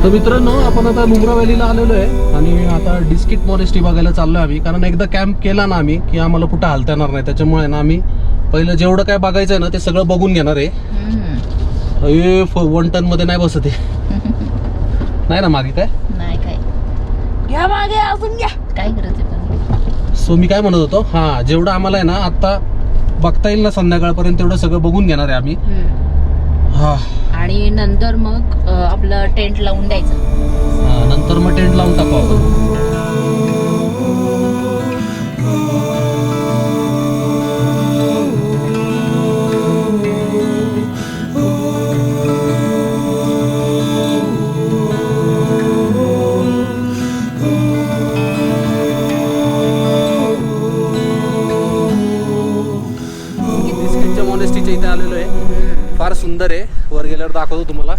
तर मित्रांनो, आपण आता नुब्रा व्हॅलीला आलेलो आहे आणि आता डिस्किट मॉनेस्ट्री बघायला चाललोय आम्ही. कारण एकदा कॅम्प केला ना आम्ही की आम्हाला कुठं हालता येणार नाही. त्याच्यामुळे ना आम्ही पहिलं जेवढं काय बघायचं आहे ना ते सगळं बघून घेणार आहे. 1 टन मध्ये नाही बसत आहे. नाही ना मागे काय नाही काय घ्या मागे अजून घ्या काय करायचं. सो मी काय म्हणत होतो, हा जेवढं आम्हाला आहे ना आता बघता येईल ना संध्याकाळपर्यंत तेवढं सगळं बघून घेणार आहे आम्ही. हा आणि नंतर मग आपलं टेंट लावून द्यायचं. नंतर मग टेंट लावून टाकू आपण. मॉनेस्ट्रीच्या इथे आलेलो आहे. फार सुंदर आहे. वर गेल्यावर दाखवतो तुम्हाला.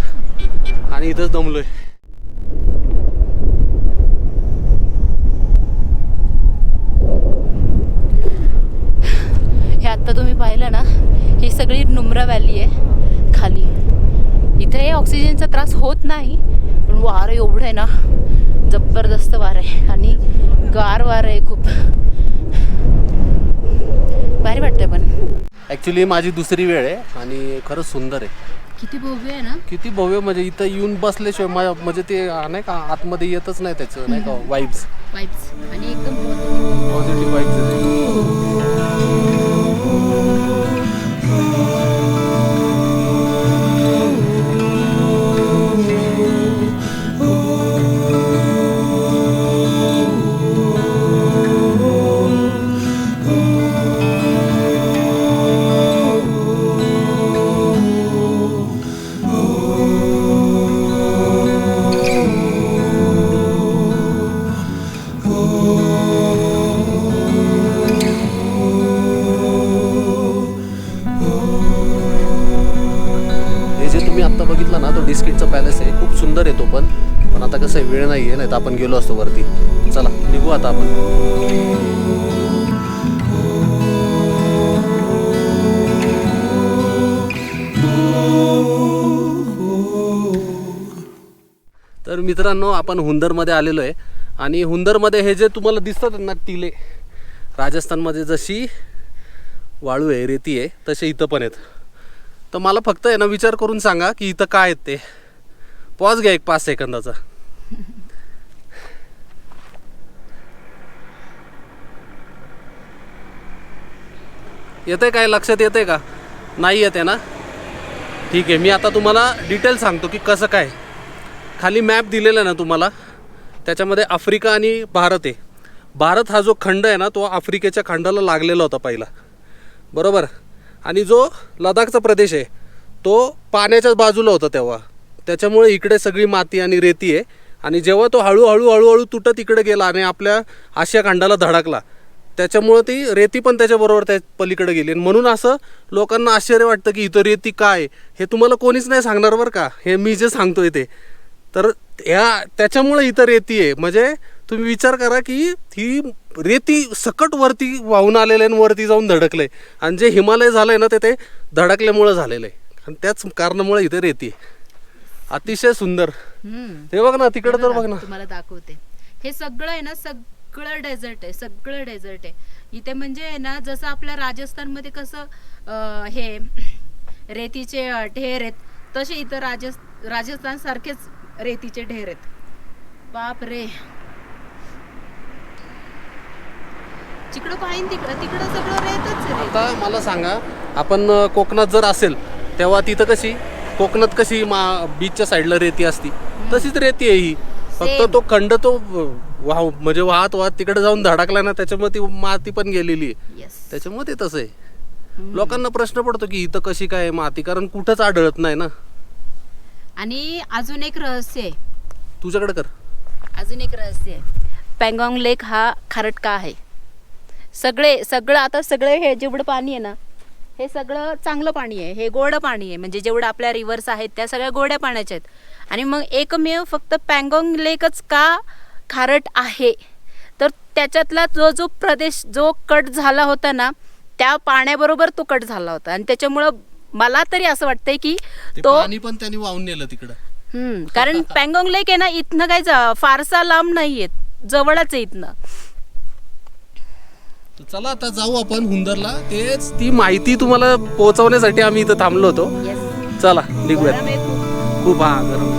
आणि इथंच दमलोय. हे आता तुम्ही पाहिलं ना, ही सगळी नुब्रा व्हॅली आहे खाली. इथे ऑक्सिजनचा त्रास होत नाही, पण वारं एवढं आहे ना, जबरदस्त वारं आहे आणि गार वारं आहे खूप. भारी वाटतंय. पण ॲक्च्युली माझी दुसरी वेळ आहे आणि खरंच सुंदर आहे. किती भव्य आहे ना. किती भव्य. म्हणजे इथं येऊन बसल्याशिवाय म्हणजे ते नाही का आतमध्ये येतच नाही त्याचं नाही का वाईब्स आणि एकदम पॉझिटिव्ह वाईब्स. आता बघितला ना तो डिस्किटचा पॅलेस आहे. खूप सुंदर आहे तो पण आता कसं आहे, वेळ नाही आहे. नाही तर आपण गेलो असतो वरती. चला निघू आता आपण. तर मित्रांनो, आपण हुंदरमध्ये आलेलो आहे आणि हुंदरमध्ये हे जे तुम्हाला दिसतात ना टिले, राजस्थानमध्ये जशी वाळू आहे, रेती आहे, तसे इथं पण आहेत. तर मला फक्त आहे ना विचार करून सांगा की इथं काय आहेत ते. पॉज घ्या एक 5 सेकंदाचा. येतंय काय लक्षात येतंय का? नाही येते ना? ठीक आहे. मी आता तुम्हाला डिटेल सांगतो की कसं काय. खाली मॅप दिलेला आहे ना तुम्हाला, त्याच्यामध्ये आफ्रिका आणि भारत आहे. भारत हा जो खंड आहे ना तो आफ्रिकेच्या खंडाला लागलेला होता पहिला, बरोबर. आणि जो लडाखचा प्रदेश आहे तो पाण्याच्याच बाजूला होता तेव्हा. त्याच्यामुळे इकडे सगळी माती आणि रेती आहे. आणि जेव्हा तो हळूहळू तुटत इकडे गेला आणि आपल्या आशिया खंडाला धडकला, त्याच्यामुळं ती रेती पण त्याच्याबरोबर त्या पलीकडे गेली. म्हणून असं लोकांना आश्चर्य वाटतं की इथं रेती काय, हे तुम्हाला कोणीच नाही सांगणार बरं का. हे मी जे सांगतोय ते तर त्याच्यामुळे इथं रेती आहे. म्हणजे तुम्ही विचार करा की ही रेती सकट वरती वाहून आलेलं आहे आणि वरती जाऊन धडकलंय. आणि जे हिमालय झालंय ना ते धडकल्यामुळं झालेलं आहे. आणि त्याच कारणामुळे इथे रेती अतिशय सुंदर. हे बघ ना तिकडे, तर बघ ना. तुम्हाला दाखवते. हे सगळं आहे ना, सगळं डेझर्ट आहे. सगळं डेझर्ट आहे इथे. म्हणजे आहे ना, जसं आपल्या राजस्थानमध्ये कसं हे रेतीचे ढेर आहेत, तसे इथं राजस्थान सारखेच रेतीचे ढेर आहेत. बाप रे. तिकडं पाहिन तिकडं सगळं रेतच आहे. आता मला सांगा, आपण कोकणात जर असेल तेव्हा तिथं कशी कोकणात कशी बीचच्या साईडला रेती असती, तशीच रेती आहे ही. फक्त तो खंड तो म्हणजे वाहत तिकडे जाऊन धडकला ना, त्याच्यामुळे ती माती पण गेलेली आहे. त्याच्यामुळे ते तसं आहे. लोकांना प्रश्न पडतो की इथं कशी काय माती, कारण कुठंच आढळत नाही ना. आणि अजून एक रहस्य आहे तुझ्याकडे कर. अजून एक रहस्य आहे. पँगॉंग लेक हा खारट का आहे. सगळं आता सगळे हे जेवढं पाणी आहे ना, हे सगळं चांगलं पाणी आहे. हे गोड पाणी आहे. म्हणजे जेवढं आपल्या रिव्हर्स आहेत त्या सगळ्या गोड्या पाण्याच्या आहेत. आणि मग एकमेव फक्त पँगॉंग लेकच का खारट आहे, तर त्याच्यातला जो प्रदेश जो कट झाला होता ना, त्या पाण्याबरोबर तो कट झाला होता. आणि त्याच्यामुळं मला तरी असं वाटतंय की तो पाणी पण त्यांनी वाहून नेलं तिकडं. कारण पँगॉंग लेक आहे ना इथनं काही फारसा लांब नाहीये, जवळच आहे इथनं. चला आता जाऊ आपण हुंदरला. तेच ती माहिती तुम्हाला पोहोचवण्यासाठी आम्ही इथं थांबलो होतो. चला निघूयात. खूप गरम.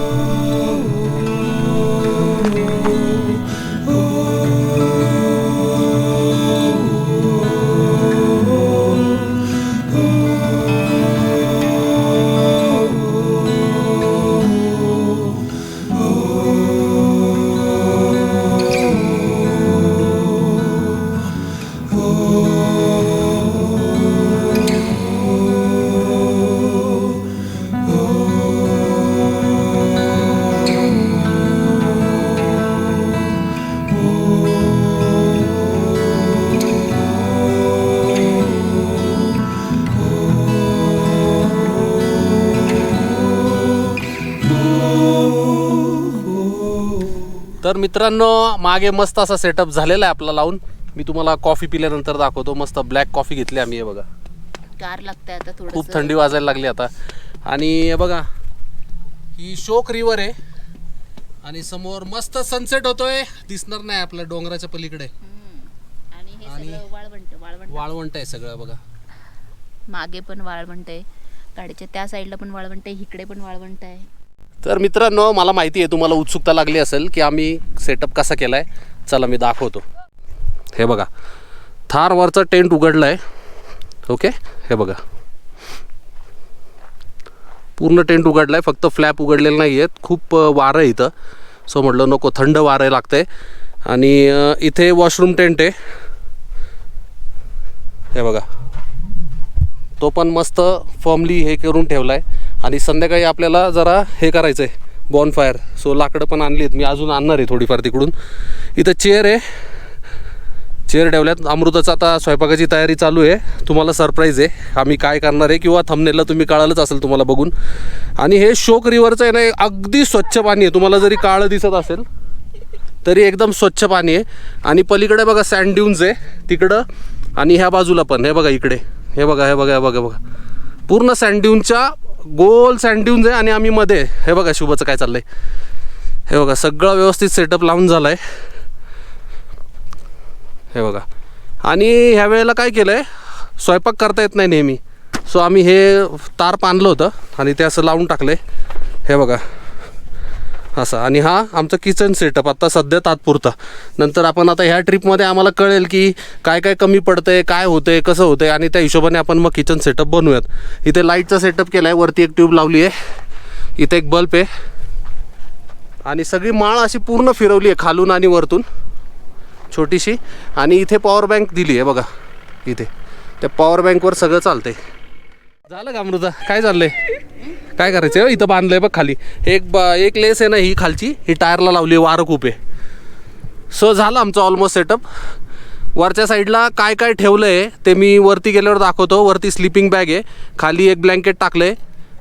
तर मित्रांनो मागे मस्त असा सेटअप झालेला आहे आपला लावून. मी तुम्हाला कॉफी पिल्यानंतर दाखवतो. मस्त ब्लॅक कॉफी घेतली आम्ही. हे बघा गार लागतंय आता थोडं, खूप थंडी वाजायला लागली आता. आणि हे बघा ही शोक रिव्हर आहे आणि समोर मस्त सनसेट होतोय. दिसणार नाही आपल्या डोंगराच्या पलीकडे. आणि हे सगळं वाळवंट वाळवंट आहे सगळं बघा. मागे पण वाळवंट आहे, गाडीच्या त्या साईडला पण वाळवंट आहे, इकडे पण वाळवंट आहे. तर मित्रांनो मला माहिती आहे तुम्हाला उत्सुकता लागली असेल की आम्ही सेटअप कसा केला आहे. चला मी दाखवतो. हे बघा थारवरचा टेंट उघडला आहे. ओके हे बघा पूर्ण टेंट उघडला आहे, फक्त फ्लॅप उघडलेले नाही आहेत. खूप वारं आहे इथं, सो म्हटलं नको थंड वारं लागतं आहे. आणि इथे वॉशरूम टेंट आहे. हे बघा तो पण मस्त फॉर्मली हे करून ठेवला आहे. आणि संध्याकाळी आपल्याला जरा हे करायचं आहे बॉनफायर, सो लाकडं पण आणली आहेत. मी अजून आणणार आहे थोडीफार तिकडून. इथं चेअर आहे, चेअर ठेवल्यात. अमृताचं आता स्वयंपाकाची तयारी चालू आहे. तुम्हाला सरप्राईज आहे आम्ही काय करणार आहे, किंवा थंबनेलला तुम्ही कळालंच असेल तुम्हाला बघून. आणि हे शोक रिव्हरचं आहे ना अगदी स्वच्छ पाणी आहे. तुम्हाला जरी काळं दिसत असेल तरी एकदम स्वच्छ पाणी आहे. आणि पलीकडे बघा सँड ड्यून्स आहे तिकडं, आणि ह्या बाजूला पण हे बघा इकडे हे बघा हे बघा हे बघा बघा पूर्ण सँड ड्यूनच्या गोल सँड ड्यून्स आहे. आणि आम्ही मध्ये हे बघा शुभचं काय चाललंय. हे बघा सगळं व्यवस्थित सेटअप लावून झालं आहे. हे बघा. आणि ह्या वेळेला काय केलं आहे, स्वयंपाक करता येत नाही नेहमी, सो आम्ही हे तार बांधलं होतं आणि ते असं लावून टाकलं आहे. हे बघा असं. आणि हा आमचं किचन सेटअप आता सध्या तात्पुरता. नंतर आपण आता ह्या ट्रिपमध्ये आम्हाला कळेल की काय काय कमी पडतं आहे, काय होतं आहे, कसं होतं आहे, आणि त्या हिशोबाने आपण मग किचन सेटअप बनवूयात. इथे लाईटचा सेटअप केला आहे. वरती एक ट्यूब लावली आहे, इथे एक बल्ब आहे, आणि सगळी माळ अशी पूर्ण फिरवली आहे खालून आणि वरतून छोटीशी. आणि इथे पॉवर बँक दिली आहे बघा. इथे त्या पॉवर बँकवर सगळं चालतंय. झालं का अमृता, काय चाललंय, काय करायचं. इथं बांधलंय बघ खाली एक लेस आहे ना, ही खालची ही टायरला लावली आहे, वारं खूप आहे. सो झालं आमचं ऑलमोस्ट सेटअप. वरच्या साईडला काय काय ठेवलं आहे ते मी वरती गेल्यावर दाखवतो. वरती स्लिपिंग बॅग आहे, खाली एक ब्लँकेट टाकलं आहे,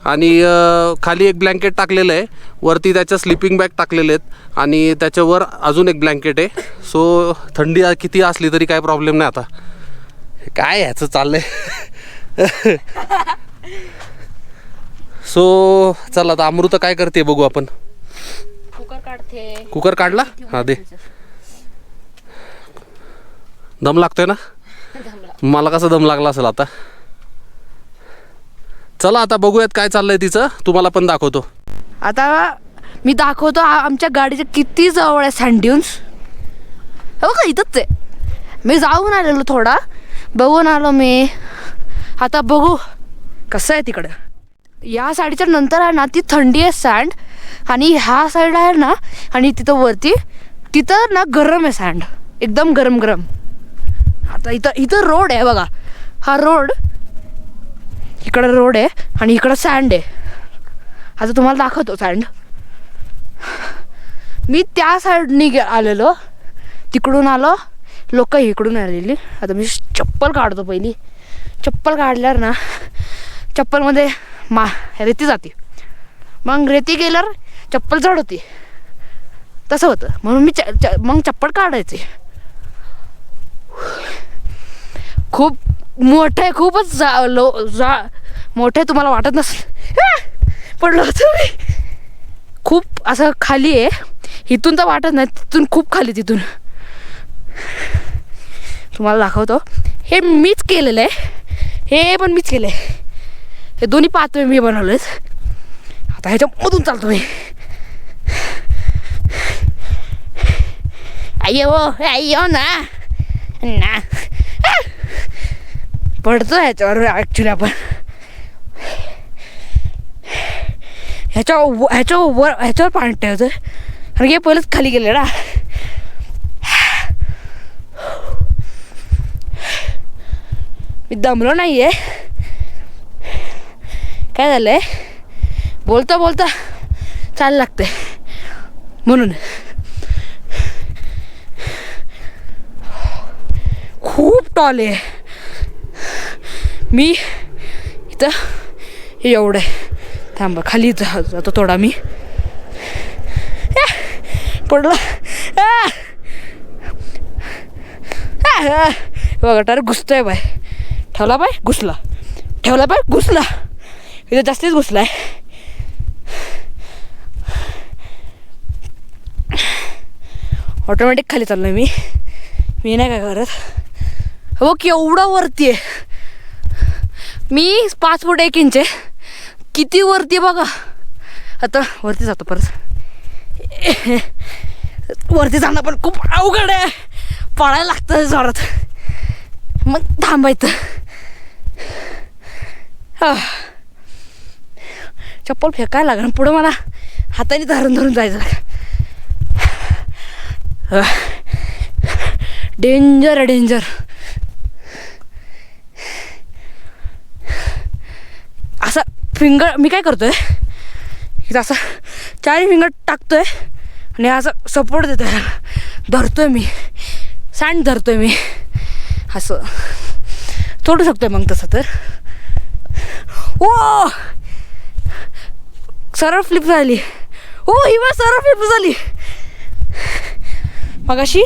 आणि खाली एक ब्लँकेट टाकलेलं आहे, वरती त्याच्या स्लिपिंग बॅग टाकलेले आहेत, आणि त्याच्यावर अजून एक ब्लँकेट आहे. सो थंडी किती असली तरी काय प्रॉब्लेम नाही. आता काय ह्याचं चाललंय. सो चला आता अमृता काय करते बघू आपण. कुकर काढते. कुकर काढला, हा दे. दम लागतोय ना, मला कसा दम लागला असेल आता. चला आता बघूयात काय चाललंय तिचं, तुम्हाला पण दाखवतो. आता मी दाखवतो आमच्या गाडीच्या किती जवळ आहे सँड ड्यून्स. हो का, इथंच आहे. मी जाऊन आलेलो, थोडा बघून आलो मी. आता बघू कसं आहे तिकडं. या साईडच्या नंतर आहे ना ती थंडी आहे सँड, आणि ह्या साईड आहे ना, आणि तिथं वरती तिथं ना गरम आहे सँड, एकदम गरम गरम. आता इथं रोड आहे बघा, हा रोड, इकडं रोड आहे आणि इकडं सँड आहे. आता तुम्हाला दाखवतो सँड. मी त्या साईडनी आलेलो, तिकडून आलो, लोक इकडून आलेली. आता मी चप्पल काढतो पहिली. चप्पल काढल्यावर ना चप्पलमध्ये रेती जाते, मग रेती गेल्यावर चप्पल जड होती, तसं होतं. म्हणून मी मग चप्पल काढायची. खूप मोठं आहे, खूपच मोठं आहे, तुम्हाला वाटत नसेल. पडलो होतो मी, खूप असं खाली आहे. इथून तर वाटत नाही, तिथून खूप खाली. तिथून तुम्हाला दाखवतो. हे मीच केलेलं आहे, हे पण मीच केलं आहे. हे दोन्ही पातळी मी बनवलेत. आता ह्याच्यामधून चालतो मी. अय्यो ना पडतो ह्याच्यावर. ॲक्च्युली आपण ह्याच्यावर पाणी ठेवतो, कारण की पहिलंच खाली गेले ना. मी दमलो नाही आहे. काय झालं आहे, बोलता बोलता चाल लागते म्हणून. खूप टॉल आहे मी इथं. हे एवढं आहे. थांबा, खाली जातो थोडा मी. पडला बघा, टायर घुसतोय बाय. ठेवला बाय, घुसला. ठेवला बाय, घुसला. इथं जास्तीच घुसलाय. ऑटोमॅटिक खाली चाललोय मी नाही काय करत. हो की एवढा वरती आहे. मी 5 फूट 1 इंच आहे. किती वरती आहे बघा. आता वरती जातो परत. वरती जाणं पण खूप अवघड आहे. पळायला लागतं जोरात, मग थांबायचं. चप्पल फेकायला लागणार. पुढं मला हाताने धरून जायचं. डेंजर आहे, डेंजर. असा फिंगर मी काय करतोय, इथं असं 4 फिंगर टाकतोय आणि असं सपोर्ट देतोय. धरतोय मी, सँड धरतोय मी. असं सोडू शकतोय मग तसं तर. ओ सरळ फ्लिप झाली. हो ही बस सरळ फ्लिप झाली. मग अशी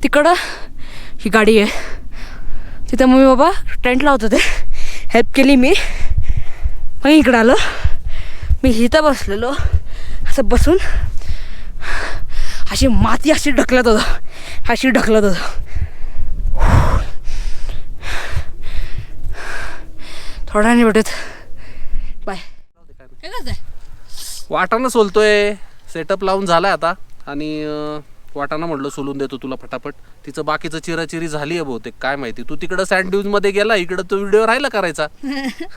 तिकडं ही गाडी आहे, तिथं मम्मी बाबा टेंट लावत होते. हेल्प केली मी. मग इकडं आलो मी. इथं बसलेलो. असं बसून अशी माती अशी ढकलत होतं, अशी ढकलत होतं. थोडा नाही भेटत. बाय. काय करताय? वाटाणा सोलतोय. सेटअप लावून झालाय आता. आणि वाटाणा म्हटलं सोलून देतो तुला फटाफट. तिचं बाकीचं चिराचिरी झाली आहे बहुतेक, काय माहिती. तू तिकडं सँडविच मध्ये गेला, इकडं तो व्हिडिओ राहिला करायचा.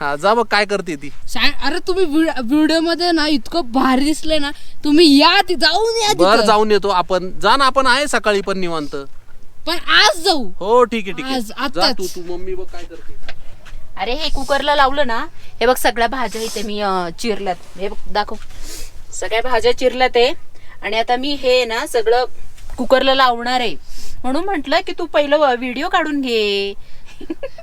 हा जा बघ काय करते ती. अरे तुम्ही व्हिडिओ मध्ये ना इतकं भारी दिसलंय ना. तुम्ही या जाऊन या. बर जाऊन येतो आपण. जा ना, आपण आहे सकाळी पण निवांत. पण आज जाऊ. हो ठीक आहे, ठीक आज, आहे. आताच. जा तू मम्मी बघ काय करते. अरे हे कुकरला लावलं ना, हे बघ सगळ्या भाज्या इथे मी चिरल्यात. हे बघ दाखव, सगळ्या भाज्या चिरल्यात आहे. आणि आता मी हे ना सगळं कुकरला लावणार आहे. म्हणून म्हटलं की तू पहिलं व्हिडिओ काढून घे.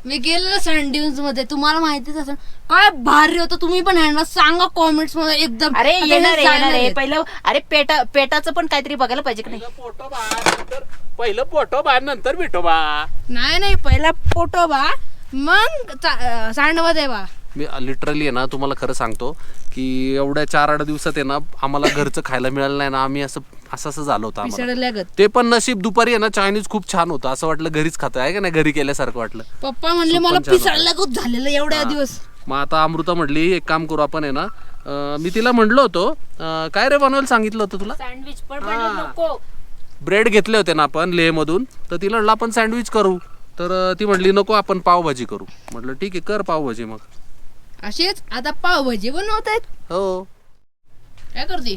मी गेलेलो सँडविच मध्ये, तुम्हाला माहितीच असेल काय भारी होतं. तुम्ही पण ह्यांना सांगा कॉमेंट्स मध्ये एकदम. अरे येणार आहे पहिलं. अरे पेटाचं पण काहीतरी बघायला पाहिजे की नाही. पहिलं पोटो बा नंतर भेटो बा. नाही पहिला फोटो बा मग सँडवा देवा. मी लिटरली आहे ना तुम्हाला खरं सांगतो की एवढ्या 4-8 दिवसात आहे ना आम्हाला घरचं खायला मिळालं नाही ना. आम्ही असं झालं होतं आम्हाला. ते पण नशीब दुपारी आहे ना चायनीज खूप छान होतं. असं वाटलं घरीच खातोय आहे का नाही, घरी केल्यासारखं वाटलं. पप्पा म्हणले मला पिसळल्यागत झालेलं एवढ्या दिवस. मग आता अमृता म्हटली एक काम करू आपण आहे ना. मी तिला म्हणलो होतो काय रे बनवायला सांगितलं होतं तुला. सँडविच पण नको. ब्रेड घेतले होते ना आपण लेह मधून, तर तिला म्हणलं आपण सँडविच करू. तर ती म्हटली नको आपण पावभाजी करू. म्हटलं ठीक आहे कर पावभाजी. मग असेच आता पावभाजी बनवत आहेत. हो. काय करते,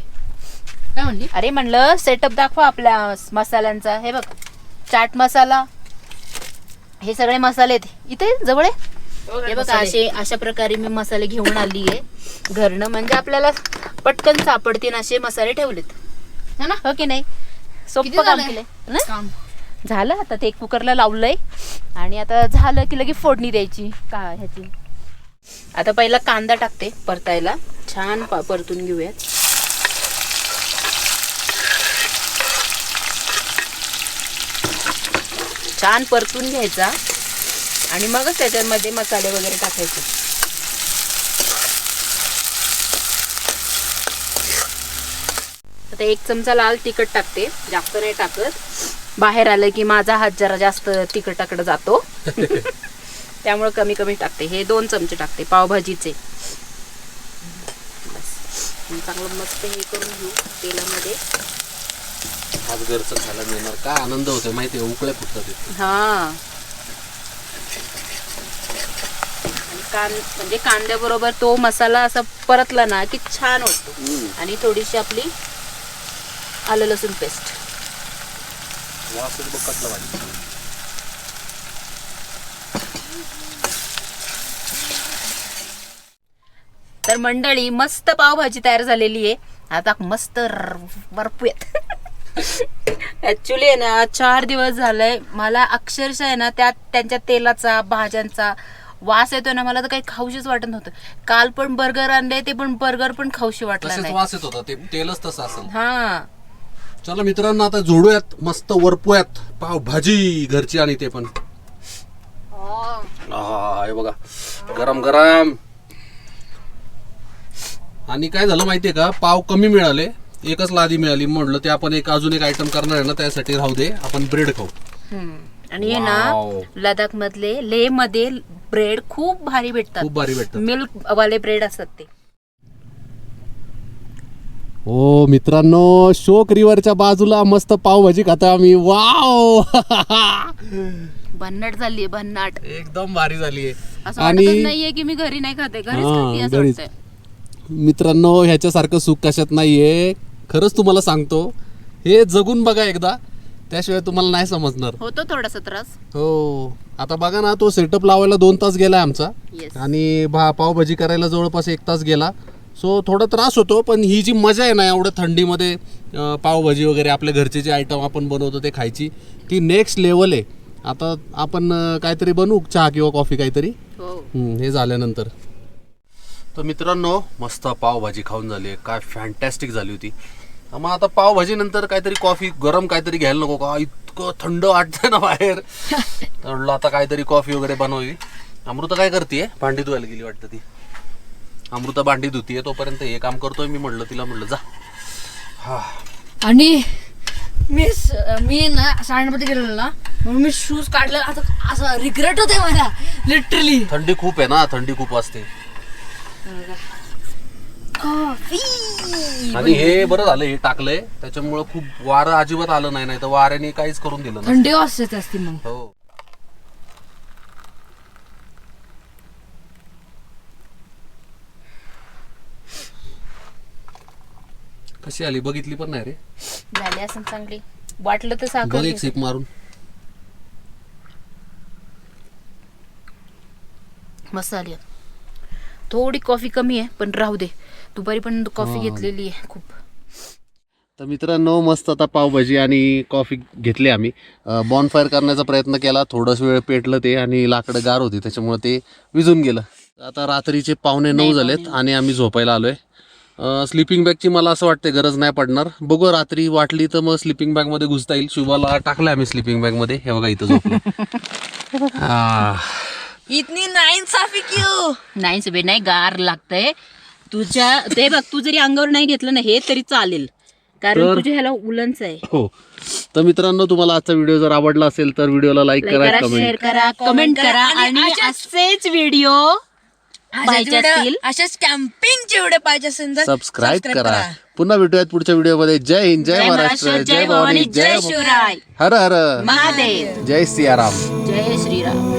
काय म्हणली. अरे म्हणलं सेटअप दाखवा आपल्या मसाल्यांचा. हे बघ चाट मसाला, हे सगळे मसाले इथे जवळ आहे. हे बघा अशा प्रकारे मी मसाले घेऊन आली आहे घरनं. म्हणजे आपल्याला पटकन सापडतील असे मसाले ठेवलेत ना, हो की नाही. सोपं काम केलंय ना. झालं आता ते कुकरला लावलंय. आणि आता झालं की लगेच फोडणी द्यायची का ह्याची. आता पहिला कांदा टाकते परतायला. छान परतून घेऊयात. छान परतून घ्यायचा आणि मगच त्याच्यामध्ये मसाले वगैरे टाकायचे. आता 1 चमचा लाल तिखट टाकते, जास्त नाही टाकत. बाहेर आलं की माझा हात जरा जास्त तिखटाकडे जातो. त्यामुळे कमी कमी टाकते. हे 2 चमचे टाकते पावभाजीचे. बस चांगलं मस्त हे करून घेऊ तेलामध्ये. आज घरचं खायला मिळणार, काय आनंद होतो माहिती आहे, उकळे फुटतात. हा म्हणजे कांद्याबरोबर तो मसाला असा परतला ना की छान होतो. आणि थोडीशी आपली आलं लसूण पेस्ट. तर मंडळी मस्त पावभाजी तयार झालेली आहे. आता मस्त वरपूयात. ऍक्च्युली आहे ना 4 दिवस झालंय मला अक्षरशः आहे ना त्यांच्या तेलाचा भाज्यांचा वास येतो ना, मला तर काही खाऊशीच वाटत नव्हतं. काल पण बर्गर आणले, ते पण बर्गर पण खाऊशी वाटला नाही. वास येत होता, ते तेलच तसं असेल. हा चला मित्रांनो, आता जोडूयात मस्त वरपूयात पावभाजी घरची. आणि ते पण हे बघा गरम गरम. आणि काय झालं माहितीये का, पाव कमी मिळाले, एकच लादी मिळाली. म्हटलं ते आपण अजून एक आयटम करणार आहे ना, त्यासाठी राहू दे, आपण ब्रेड खाऊ. आणि हे ना लडाख मधले लेह मध्ये ब्रेड खूप भारी भेटतात. खूप भारी भेटतात. मिल्क वाले ब्रेड असतात ते. हो मित्रांनो, शोक रिव्हरच्या बाजूला मस्त पावभाजी खाता आम्ही. वाव भन्नाट झालीये, भन्नाट. एकदम भारी झालीये. असं वाटतच नाहीये की मी घरी नाही खाते, घरीच खाते असं वाटतंय. मित्रांनो, ह्याच्यासारखं सुख कशात नाहीये. खरंच तुम्हाला सांगतो, हे जगून बघा एकदा, त्याशिवाय तुम्हाला नाही समजणार. होतो थोडासा त्रास. हो, आता बघा ना, तो सेटअप लावायला 2 तास गेलाय आमचा. Yes. आणि पावभाजी करायला जवळपास 1 तास गेला. सो थोडा त्रास होतो, पण ही जी मजा आहे ना एवढं थंडीमध्ये पावभाजी वगैरे आपल्या घरचे जे आयटम आपण बनवतो ते खायची, ती नेक्स्ट लेवल आहे. आता आपण काहीतरी बनवू, चहा किंवा कॉफी काहीतरी. हे झाल्यानंतर. तर मित्रांनो, मस्त पावभाजी खाऊन झाली, काय फॅन्टॅस्टिक झाली होती. मग आता पावभाजी नंतर काहीतरी कॉफी गरम काहीतरी घ्यायला नको का, इतकं थंड वाटतंय ना बाहेर. तर आता काहीतरी कॉफी वगैरे बनवावी. अमृता काय करते, भांडी धुवायला गेली वाटतं ती. अमृता भांडी धुतीये, तोपर्यंत हे काम करतोय मी. तिला म्हणलं जा. हा. आणि मी ना शाळेमध्ये गेलेलो ना, म्हणून मी शूज काढले. आता असं रिग्रेट होते मला लिटरली. थंडी खूप आहे ना, थंडी खूप असते. आणि हे बरं झालं हे टाकलंय, त्याच्यामुळे खूप वारं अजिबात आलं नाही, तर वाऱ्याने काहीच करून दिलं नाही. थंडी वाजते असते मग. हो. कशी आली बघितली पण नाही रे. झाली असं चांगली. वाटलं तर साखर बघ एक सिप मारून. मस्त आली. थोडी कॉफी कमी आहे, पण राहू दे. दुपारी पण कॉफी घेतलेली आहे खूप. तर मित्रांनो, मस्त आता पावभाजी आणि कॉफी घेतली आम्ही. बॉनफायर करण्याचा प्रयत्न केला, थोडाच वेळ पेटलं ते, आणि लाकडं गार होती त्याच्यामुळे ते विझून गेलं. आता रात्रीचे 8:45 झालेत आणि आम्ही झोपायला आलोय. स्लिपिंग बॅगची मला असं वाटतं गरज नाही पडणार. बघू, रात्री वाटली तर मग स्लिपिंग बॅग मध्ये घुसता येईल. शुभाला टाकलं आम्ही स्लिपिंग बॅग मध्ये. हे बघा इथं झोपलं. इतनी नाइंसाफी क्यों? नाही नाही, गार लागतंय तुझ्या. ते बघ, तू जरी अंगावर नाही घेतलं ना हे तरी चालेल, कारण तुझ्या ह्याला उलनच आहे. हो. तर मित्रांनो, तुम्हाला आजचा व्हिडिओ जर आवडला असेल तर व्हिडिओला लाईक करा, शेअर करा, कमेंट करा. आणि असेच व्हिडिओ पाहिजे असतील, अशाच कॅम्पिंगचे व्हिडिओ पाहिजे असेल तर सबस्क्राईब करा. पुन्हा भेटूयात पुढच्या व्हिडिओमध्ये. जय हिंद, जय महाराष्ट्र, जय भवानी, जय शिवराय, हर हर महादेव, जय सियाराम, जय श्रीराम.